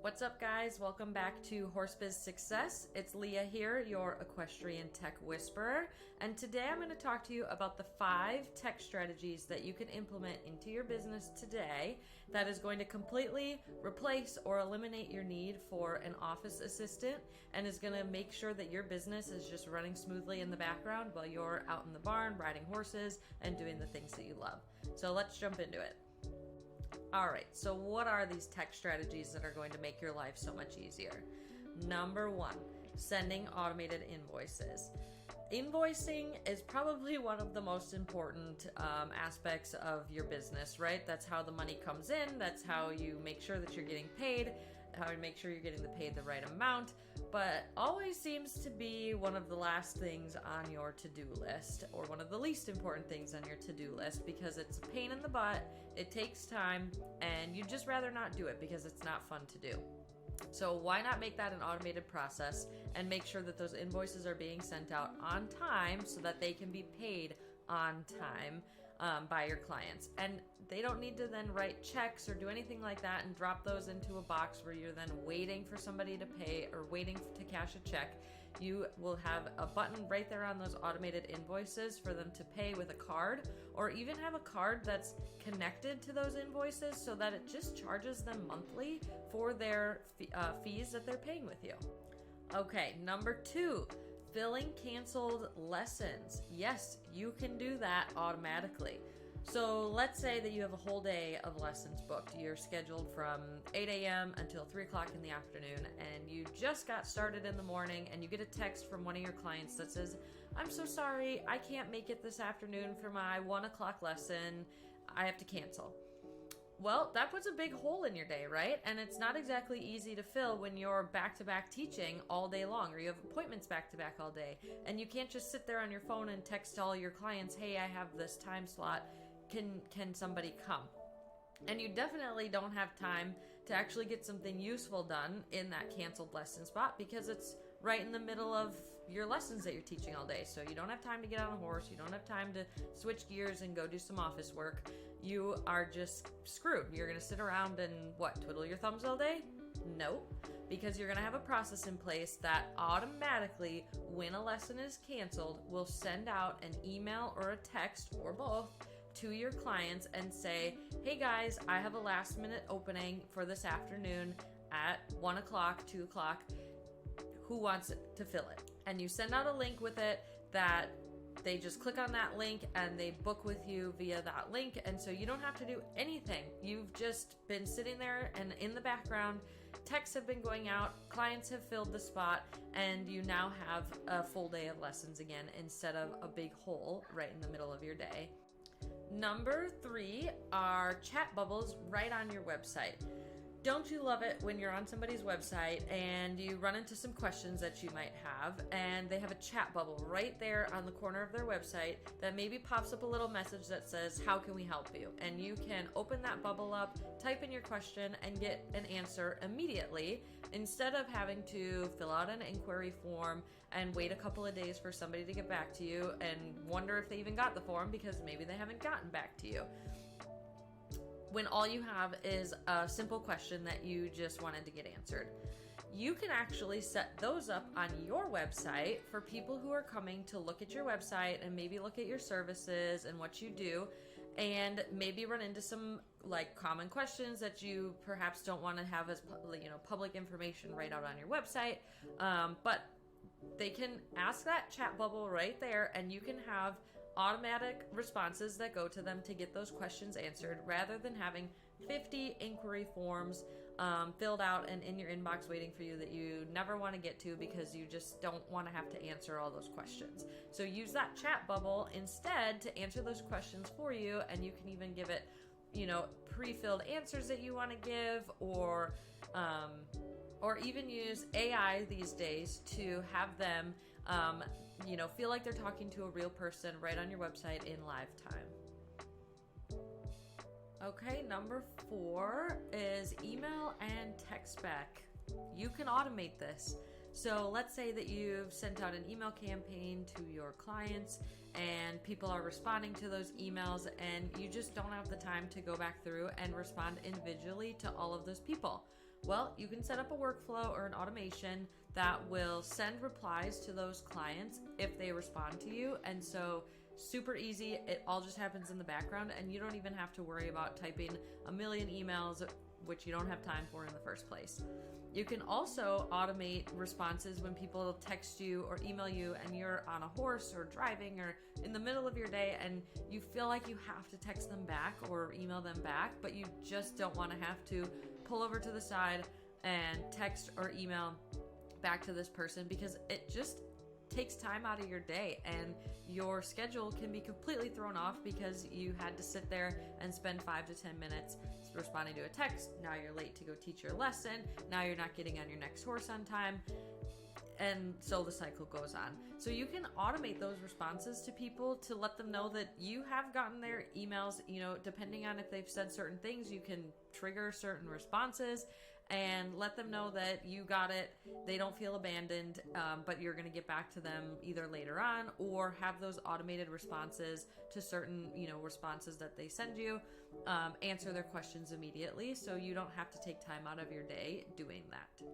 What's up, guys? Welcome back to Horse Biz Success. It's Leah here, your equestrian tech whisperer, and today I'm going to talk to you about the 5 tech strategies that you can implement into your business today that is going to completely replace or eliminate your need for an office assistant and is going to make sure that your business is just running smoothly in the background while you're out in the barn riding horses and doing the things that you love. So let's jump into it. All right, so what are these tech strategies that are going to make your life so much easier? Number 1, sending automated invoices. Invoicing is probably one of the most important aspects of your business, right? That's how the money comes in. That's how you make sure that you're getting paid, how you make sure you're getting paid the right amount, but always seems to be one of the last things on your to-do list, or one of the least important things on your to-do list, because it's a pain in the butt, it takes time, and you'd just rather not do it because it's not fun to do. So why not make that an automated process and make sure that those invoices are being sent out on time so that they can be paid on time by your clients. And they don't need to then write checks or do anything like that and drop those into a box where you're then waiting for somebody to pay or waiting to cash a check. You will have a button right there on those automated invoices for them to pay with a card, or even have a card that's connected to those invoices so that it just charges them monthly for their fees that they're paying with you. Okay, number 2. Filling canceled lessons. Yes, you can do that automatically. So let's say that you have a whole day of lessons booked. You're scheduled from 8 a.m. until 3 o'clock in the afternoon, and you just got started in the morning, and you get a text from one of your clients that says, "I'm so sorry, I can't make it this afternoon for my 1 o'clock lesson. I have to cancel." Well, that puts a big hole in your day, right? And it's not exactly easy to fill when you're back-to-back teaching all day long, or you have appointments back-to-back all day. And you can't just sit there on your phone and text all your clients, "Hey, I have this time slot. Can somebody come?" And you definitely don't have time to actually get something useful done in that canceled lesson spot because it's right in the middle of your lessons that you're teaching all day. So you don't have time to get on a horse. You don't have time to switch gears and go do some office work. You are just screwed. You're going to sit around and twiddle your thumbs all day? No, because you're going to have a process in place that automatically, when a lesson is canceled, will send out an email or a text or both to your clients and say, "Hey guys, I have a last minute opening for this afternoon at 1 o'clock, 2 o'clock. Who wants to fill it?" And you send out a link with it that they just click on that link and they book with you via that link. And so you don't have to do anything. You've just been sitting there, and in the background, texts have been going out, clients have filled the spot, and you now have a full day of lessons again instead of a big hole right in the middle of your day. Number 3 are chat bubbles right on your website. Don't you love it when you're on somebody's website and you run into some questions that you might have, and they have a chat bubble right there on the corner of their website that maybe pops up a little message that says, "How can we help you?" And you can open that bubble up, type in your question, and get an answer immediately instead of having to fill out an inquiry form and wait a couple of days for somebody to get back to you and wonder if they even got the form because maybe they haven't gotten back to you, when all you have is a simple question that you just wanted to get answered. You can actually set those up on your website for people who are coming to look at your website and maybe look at your services and what you do, and maybe run into some common questions that you perhaps don't want to have as public information right out on your website, but they can ask that chat bubble right there, and you can have automatic responses that go to them to get those questions answered, rather than having 50 inquiry forms filled out and in your inbox waiting for you that you never want to get to because you just don't want to have to answer all those questions. So use that chat bubble instead to answer those questions for you, and you can even give it pre-filled answers that you want to give, or even use AI these days to have them, feel like they're talking to a real person right on your website in live time. Okay, number 4 is email and text back. You can automate this. So let's say that you've sent out an email campaign to your clients and people are responding to those emails, and you just don't have the time to go back through and respond individually to all of those people. Well, you can set up a workflow or an automation that will send replies to those clients if they respond to you. And so super easy. It all just happens in the background, and you don't even have to worry about typing a million emails, which you don't have time for in the first place. You can also automate responses when people text you or email you and you're on a horse or driving or in the middle of your day and you feel like you have to text them back or email them back, but you just don't want to have to pull over to the side and text or email back to this person, because it just takes time out of your day and your schedule can be completely thrown off because you had to sit there and spend 5 to 10 minutes responding to a text. Now you're late to go teach your lesson. Now you're not getting on your next horse on time. And so the cycle goes on. So you can automate those responses to people to let them know that you have gotten their emails. You know, depending on if they've said certain things, you can trigger certain responses and let them know that you got it. They don't feel abandoned, but you're going to get back to them either later on, or have those automated responses to certain, responses that they send you, answer their questions immediately, so you don't have to take time out of your day doing that.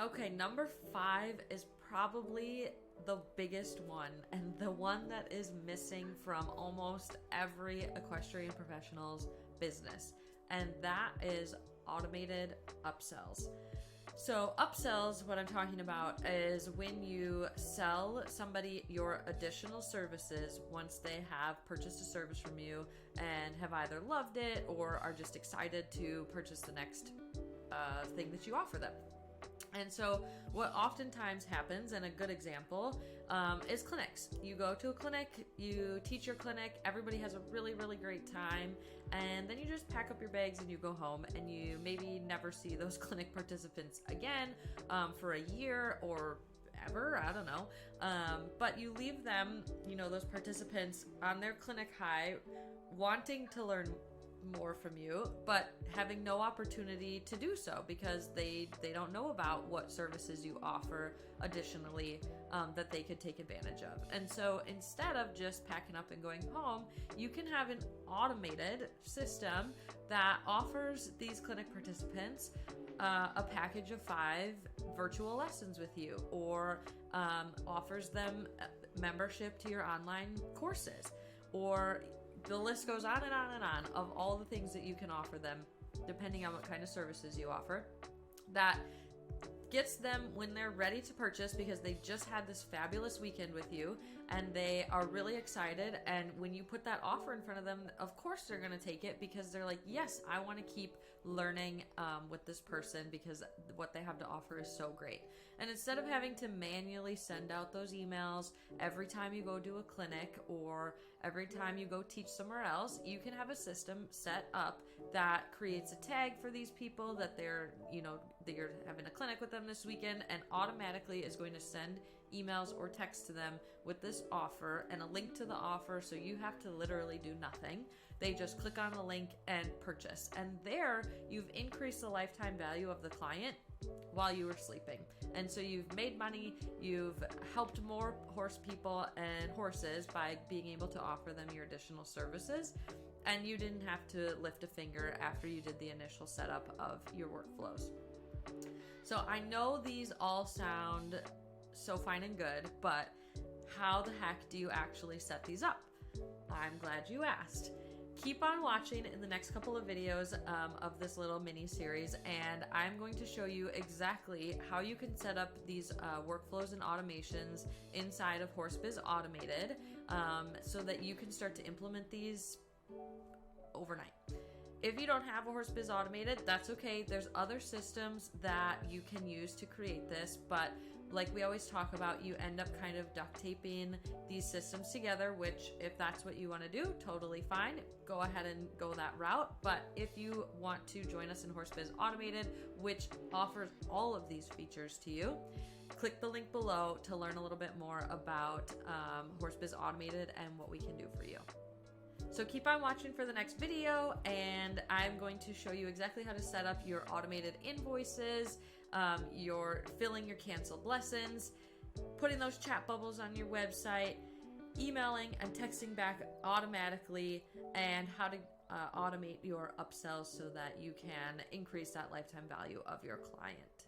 Okay, number 5 is probably the biggest one, and the one that is missing from almost every equestrian professional's business, and that is automated upsells. So upsells, what I'm talking about is when you sell somebody your additional services once they have purchased a service from you and have either loved it or are just excited to purchase the next thing that you offer them. And so what oftentimes happens, and a good example, is clinics. You go to a clinic, you teach your clinic, everybody has a really, really great time, and then you just pack up your bags and you go home, and you maybe never see those clinic participants again for a year or ever, I don't know. But you leave them, those participants on their clinic high, wanting to learn more from you, but having no opportunity to do so because they don't know about what services you offer additionally that they could take advantage of. And so instead of just packing up and going home, you can have an automated system that offers these clinic participants a package of 5 virtual lessons with you, or offers them membership to your online courses, or the list goes on and on and on of all the things that you can offer them, depending on what kind of services you offer, that gets them when they're ready to purchase because they just had this fabulous weekend with you and they are really excited. And when you put that offer in front of them, of course they're going to take it because they're like, yes, I want to keep learning with this person because what they have to offer is so great. And instead of having to manually send out those emails every time you go to a clinic or every time you go teach somewhere else, you can have a system set up that creates a tag for these people that they're having a clinic with them this weekend, and automatically is going to send emails or text to them with this offer and a link to the offer, so you have to literally do nothing. They just click on the link and purchase, and there you've increased the lifetime value of the client while you were sleeping. And so you've made money, you've helped more horse people and horses by being able to offer them your additional services, and you didn't have to lift a finger after you did the initial setup of your workflows. So I know these all sound so fine and good, but how the heck do you actually set these up? I'm glad you asked. Keep on watching in the next couple of videos of this little mini series, and I'm going to show you exactly how you can set up these workflows and automations inside of HorseBiz Automated so that you can start to implement these overnight. If you don't have a HorseBiz Automated, that's okay. There's other systems that you can use to create this, but like we always talk about, you end up kind of duct taping these systems together, which if that's what you want to do, totally fine. Go ahead and go that route. But if you want to join us in HorseBiz Automated, which offers all of these features to you, click the link below to learn a little bit more about HorseBiz Automated and what we can do for you. So keep on watching for the next video, and I'm going to show you exactly how to set up your automated invoices, your filling your canceled lessons, putting those chat bubbles on your website, emailing and texting back automatically, and how to automate your upsells so that you can increase that lifetime value of your client.